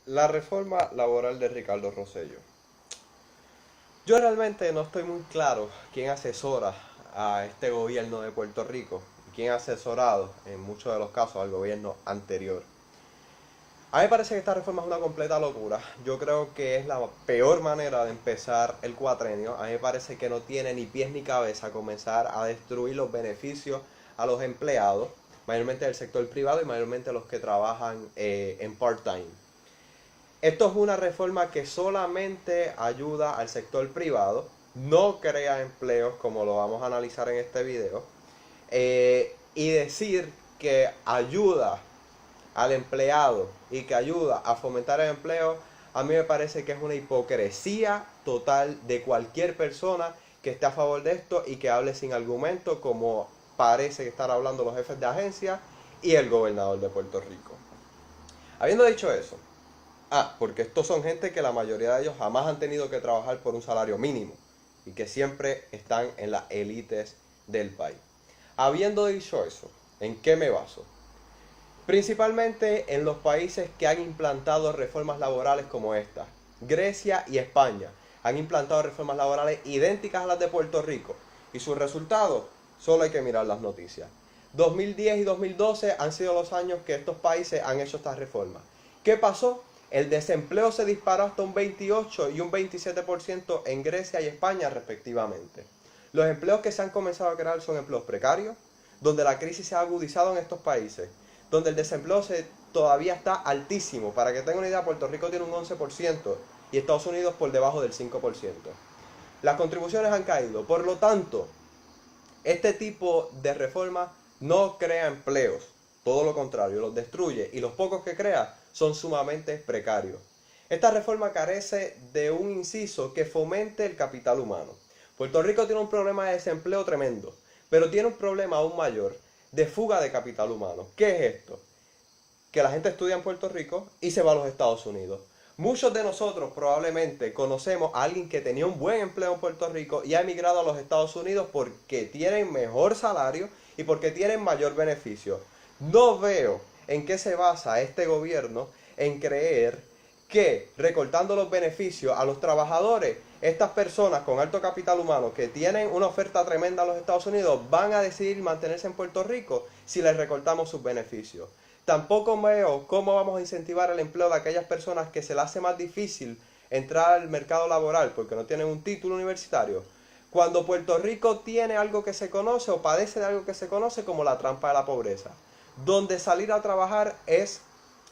La reforma laboral de Ricardo Rosselló. Yo realmente no estoy muy claro quién asesora a este gobierno de Puerto Rico y quién ha asesorado en muchos de los casos al gobierno anterior. A mí me parece que esta reforma es una completa locura. Yo creo que es la peor manera de empezar el cuatrenio. A mí me parece que no tiene ni pies ni cabeza comenzar a destruir los beneficios a los empleados, mayormente del sector privado y mayormente los que trabajan en part-time. Esto es una reforma que solamente ayuda al sector privado, no crea empleos como lo vamos a analizar en este video, y decir que ayuda al empleado y que ayuda a fomentar el empleo, a mí me parece que es una hipocresía total de cualquier persona que esté a favor de esto y que hable sin argumento, como parece que están hablando los jefes de agencia y el gobernador de Puerto Rico. Habiendo dicho eso, porque estos son gente que la mayoría de ellos jamás han tenido que trabajar por un salario mínimo y que siempre están en las élites del país. Habiendo dicho eso, ¿en qué me baso? Principalmente en los países que han implantado reformas laborales como esta. Grecia y España han implantado reformas laborales idénticas a las de Puerto Rico. Y sus resultados, solo hay que mirar las noticias. 2010 y 2012 han sido los años que estos países han hecho estas reformas. ¿Qué pasó? El desempleo se disparó hasta un 28 y un 27% en Grecia y España respectivamente. Los empleos que se han comenzado a crear son empleos precarios, donde la crisis se ha agudizado en estos países, donde el desempleo todavía está altísimo. Para que tengan una idea, Puerto Rico tiene un 11% y Estados Unidos por debajo del 5%. Las contribuciones han caído, por lo tanto, este tipo de reforma no crea empleos, todo lo contrario, los destruye y los pocos que crea son sumamente precarios. Esta reforma carece de un inciso que fomente el capital humano. Puerto Rico tiene un problema de desempleo tremendo, pero tiene un problema aún mayor de fuga de capital humano. ¿Qué es esto? Que la gente estudia en Puerto Rico y se va a los Estados Unidos. Muchos de nosotros probablemente conocemos a alguien que tenía un buen empleo en Puerto Rico y ha emigrado a los Estados Unidos porque tienen mejor salario y porque tienen mayor beneficio. No veo en qué se basa este gobierno en creer que recortando los beneficios a los trabajadores, estas personas con alto capital humano que tienen una oferta tremenda a los Estados Unidos van a decidir mantenerse en Puerto Rico si les recortamos sus beneficios. Tampoco veo cómo vamos a incentivar el empleo de aquellas personas que se les hace más difícil entrar al mercado laboral porque no tienen un título universitario, cuando Puerto Rico tiene algo que se conoce o padece de algo que se conoce como la trampa de la pobreza, donde salir a trabajar es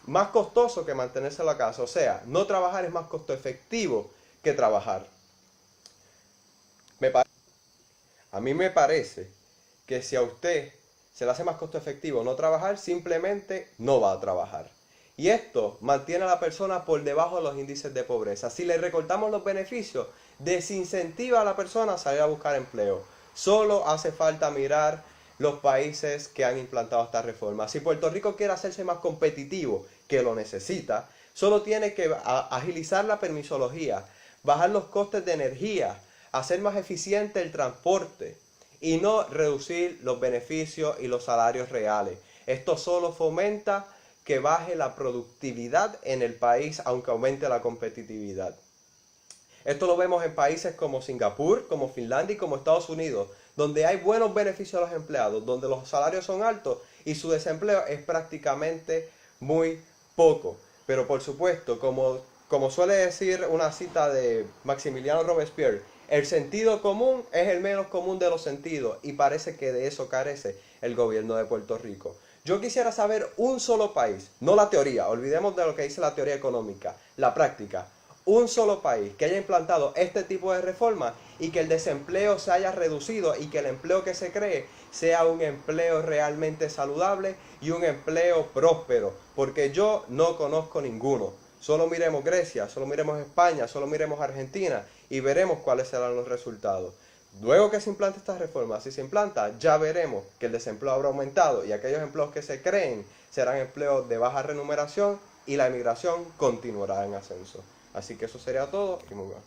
más costoso que mantenerse en la casa. O sea, no trabajar es más costo efectivo que trabajar. A mí me parece que si a usted se le hace más costo efectivo no trabajar, simplemente no va a trabajar. Y esto mantiene a la persona por debajo de los índices de pobreza. Si le recortamos los beneficios, desincentiva a la persona a salir a buscar empleo. Solo hace falta mirar los países que han implantado esta reforma. Si Puerto Rico quiere hacerse más competitivo, que lo necesita, solo tiene que agilizar la permisología, bajar los costes de energía, hacer más eficiente el transporte y no reducir los beneficios y los salarios reales. Esto solo fomenta que baje la productividad en el país, aunque aumente la competitividad. Esto lo vemos en países como Singapur, como Finlandia y como Estados Unidos, donde hay buenos beneficios a los empleados, donde los salarios son altos y su desempleo es prácticamente muy poco. Pero por supuesto, como suele decir una cita de Maximiliano Robespierre, el sentido común es el menos común de los sentidos y parece que de eso carece el gobierno de Puerto Rico. Yo quisiera saber un solo país, no la teoría, olvidemos de lo que dice la teoría económica, la práctica. Un solo país que haya implantado este tipo de reforma y que el desempleo se haya reducido y que el empleo que se cree sea un empleo realmente saludable y un empleo próspero, porque yo no conozco ninguno. Solo miremos Grecia, solo miremos España, solo miremos Argentina y veremos cuáles serán los resultados. Luego que se implante esta reforma, si se implanta, ya veremos que el desempleo habrá aumentado y aquellos empleos que se creen serán empleos de baja remuneración y la emigración continuará en ascenso. Así que eso sería todo y muy bueno.